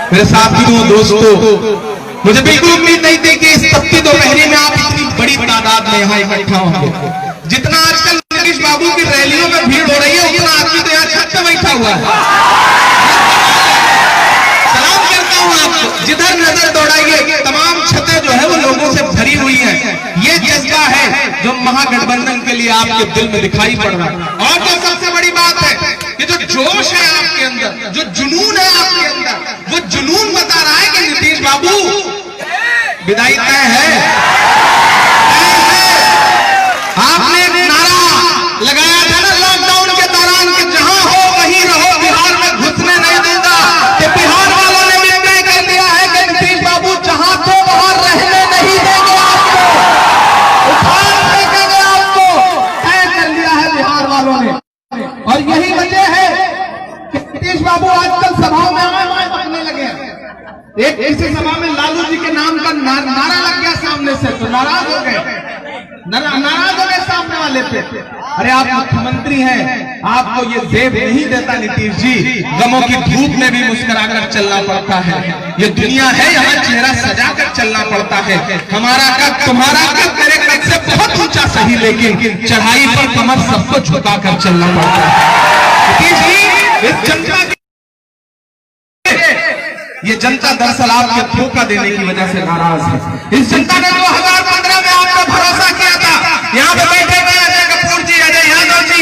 मेरे साथियों, दोस्तों, मुझे बिल्कुल उम्मीद नहीं थी कि इस तपती दोपहरी में आप इतनी बड़ी तादाद में यहाँ इकट्ठा होंगे। जितना आजकल नीतीश बाबू की रैलियों में भीड़ हो रही है, उतना आदमी तो यहाँ छत पे बैठा हुआ है। सलाम करता हूँ आपको। जिधर नजर दौड़ाइए तमाम छतें जो है वो लोगों से भरी हुई है। ये जज्बा है जो महागठबंधन के लिए आपके दिल में दिखाई पड़ रहा है। और जो सबसे बड़ी बात है, ये जो जोश है आपके अंदर, जो जुनून है आपके अंदर, वो जुनून बता रहा है कि नीतीश बाबू विदाई तय है। आपने एक नारा लगाया था ना लॉकडाउन के दौरान कि जहां हो वहीं रहो, बिहार में घुसने नहीं दूंगा। तो बिहार वालों ने भी तय कर दिया है कि नीतीश बाबू जहां तो वहां रहने नहीं देंगे आपको, उखाड़ फेंकेंगे आपको। तय कर लिया है बिहार वालों ने। और यही वजह है कि नीतीश बाबू आजकल सभाओं में आए बकने लगे हैं। एक ऐसी सभा में लालू जी के नाम का नारा लग गया सामने से, तो नाराज हो गए सामने वाले पे। अरे आप मुख्यमंत्री हैं, आपको ये जेब नहीं देता नीतीश जी। गमों की धूप में भी मुस्कुराकर चलना पड़ता है। ये दुनिया है, यहाँ चेहरा सजाकर चलना पड़ता है। हमारा कद तुम्हारा कद मेरे कद से बहुत ऊंचा सही, लेकिन चढ़ाई पर कमर सबको झुकाकर चलना पड़ता है। नीतीश जी, इस जनता ये जनता दरअसल आपके धोखा देने की वजह से नाराज है। इस जनता ने 2015 में आप पर भरोसा किया था। यहाँ पे बैठे हुए अजय कपूर जी, अजय यादव जी,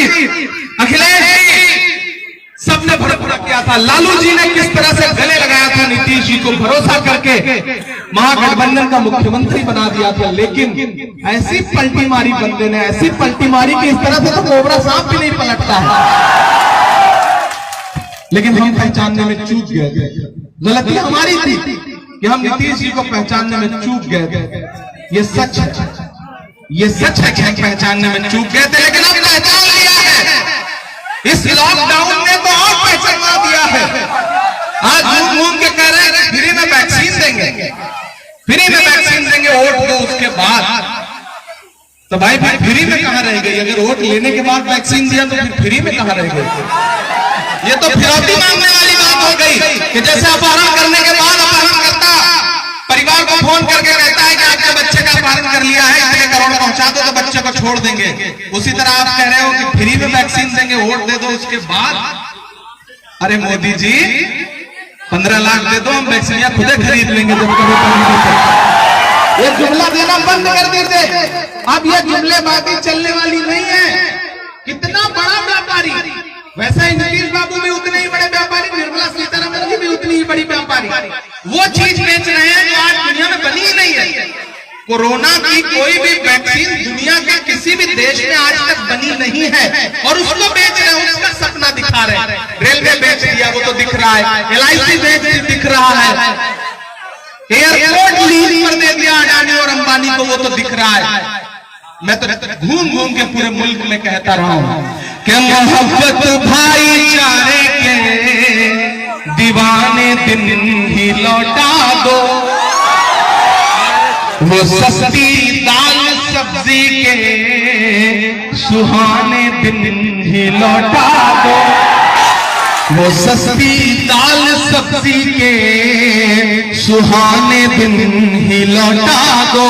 अखिलेश जी, सबने भरोसा किया था। लालू जी ने किस तरह से गले लगाया था नीतीश जी को, भरोसा करके महागठबंधन का मुख्यमंत्री बना दिया था। लेकिन ऐसी पलटी मारी बंदे ने, ऐसी पलटी मारी कि इस तरह से तो कोबरा सांप भी नहीं पलटता है। लेकिन हम पहचानने में चूक गए थे। गलती हमारी थी कि हम नीतीश जी को पहचानने में चूक गए थे। ये सच है, ये सच है कि हम पहचानने में चूक गए थे, लेकिन अब पहचान लिया है। इस लॉकडाउन ने तो और पहचाना दिया है। आज घूम घूम के कह रहे हैं फ्री में वैक्सीन देंगे, फ्री में वैक्सीन देंगे, वोट दो उसके बाद। तो भाई फ्री में कहां रह गई? अगर वोट लेने के बाद वैक्सीन दिया तो फिर फ्री में कहां रह गई? ये तो फिरौती मांगने वाली बात हो गई कि जैसे अपहरण करने के बाद अपहरणकर्ता परिवार को फोन करके कहता है कि आपके बच्चे का अपहरण कर लिया है, इतने करोड़ पहुंचा दो तो बच्चे को छोड़ देंगे। उसी तरह आप कह रहे हो कि फ्री में वैक्सीन देंगे, वोट दे दो उसके बाद। अरे मोदी जी, 15 लाख दे दो, हम वैक्सीन खुदे खरीद लेंगे जब कभी। ये जुमला देना बंद कर दीजिए। अब ये जुमलेबाजी चलने वाली नहीं है। कितना बड़ा व्यापारी, वैसे ही नीतीश बाबू भी उतने ही बड़े व्यापारी, निर्मला सीतारमण जी भी उतनी ही बड़ी व्यापारी, वो चीज बेच रहे हैं जो आज दुनिया में बनी ही नहीं है। कोरोना की कोई भी वैक्सीन दुनिया के किसी भी देश में आज तक बनी नहीं है, और उसको बेच रहे हैं, उसका सपना दिखा रहे हैं। रेलवे बेच दिया, वो तो दिख रहा है। LIC दिख रहा है। एयरपोर्ट लीज पर दे दिया अडानी और अंबानी को, वो तो दिख रहा है। मैं तो घूम घूम के पूरे मुल्क में कहता रहा हूं कि मोहब्बत भाईचारे के दीवाने दिन ही लौटा दो, वो सस्ती दाल सब्जी के सुहाने दिन ही लौटा दो, वो सस्ती दाल सब्जी के सुहाने दिन ही लौटा दो।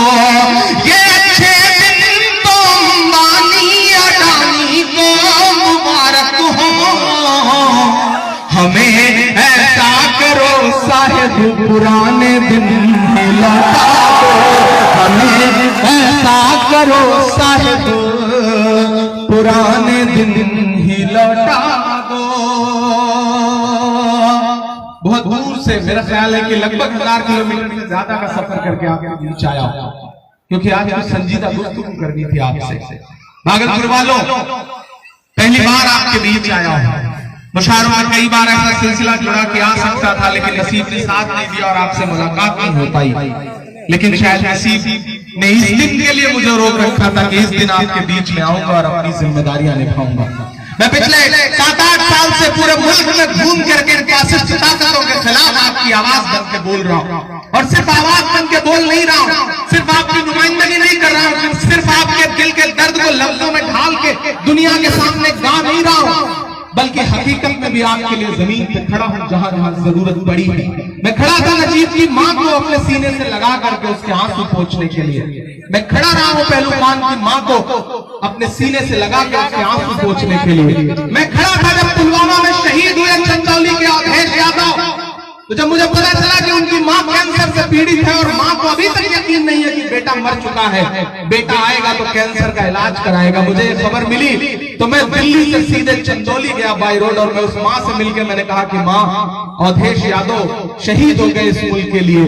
ये अच्छे दिन तो अंबानी अडानी को मुबारक हो, हमें ऐसा करो साहिब पुराने दिन ही लौटा दो, हमें ऐसा करो साहिब पुराने दिन ही लौटा दो। बहुत दूर से, मेरा ख्याल है कि लगभग 1000 किलोमीटर से ज्यादा का सफर करके आपके बीच आया, क्योंकि आज कुछ संजीदा गुफ्तगू करनी थी आपसे। भागलपुर वालों, पहली बार आपके बीच आया हूं। मुशायरों में कई बार ऐसा सिलसिला जुड़ा कि आ सकता था, लेकिन नसीब ने साथ नहीं दिया और आपसे मुलाकात नहीं हो पाई। लेकिन शायद नसीब ने इस दिन के लिए मुझे रोक रखा था कि इस दिन आपके बीच में आऊंगा और अपनी जिम्मेदारियां निभाऊंगा। मैं पिछले 7-8 साल से पूरे मुल्क में घूम करके फासिस्ट ताकतों के खिलाफ आपकी आवाज बन के बोल रहा हूँ, और सिर्फ आवाज बन के बोल नहीं रहा हूँ, सिर्फ आपकी नुमाइंदगी नहीं कर रहा हूँ, सिर्फ आपके दिल के दर्द को लफ्जों में ढाल के दुनिया के सामने गा नहीं रहा हूँ, बल्कि हकीकत में भी आपके लिए जमीन पे खड़ा हूँ जहां जहां जरूरत पड़ी है। मैं खड़ा था नजीब की मां को अपने सीने से लगा करके उसके आंसू पोंछने के लिए। मैं खड़ा रहा हूँ पहलवान की मां को अपने सीने से लगा कर उसके आंसू पोंछने के लिए। मैं खड़ा था जब पुलवामा में शहीद हुए चंदौली के अवधेश यादव, तो जब मुझे पता चला कि उनकी मां कैंसर से पीड़ित है और मां को अभी तक यकीन नहीं है कि बेटा मर चुका है, बेटा आएगा तो कैंसर का इलाज कराएगा, मुझे ये खबर मिली तो मैं दिल्ली से सीधे चंदौली गया बाई रोड और मैं उस मां से मिलकर मैंने कहा कि मां, अवधेश यादव शहीद हो गए इस मुल्क के लिए।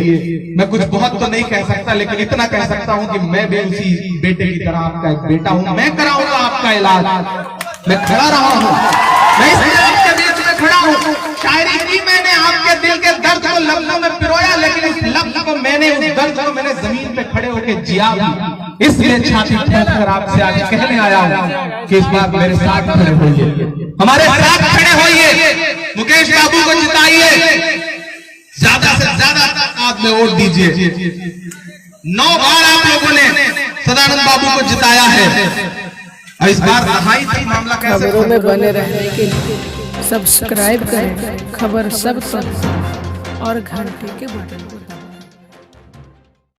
मैं कुछ बहुत तो नहीं कह सकता लेकिन इतना कह सकता हूं कि मैं भी उसी बेटे की तरह आपका एक बेटा हूं, मैं कराऊंगा आपका इलाज। मैं खड़ा रहा हूं, मैं इस आपके बीच में खड़ा हूं। शायरी की मैंने आपके दिल के दर्द को लफ्जों में पिरोया, लेकिन इस लफ्ज को मैंने, उस दर्द को मैंने जमीन पे खड़े होकर जिया भी। इसलिए छाती ठोक कर आपसे आज कहने आया हूं कि इस बार मेरे साथ खड़े होइए, हमारे साथ खड़े होइए, मुकेश बाबू को जिताइए, ज्यादा से ज्यादा तादाद में वोट दीजिए। 9 बार आप लोगों ने सदानंद बाबू को जिताया है और इस बार दहाई तक मामला कैसे खबरों में बने रहने के लिए सब्सक्राइब करें खबर सब तक और घंटी के बटन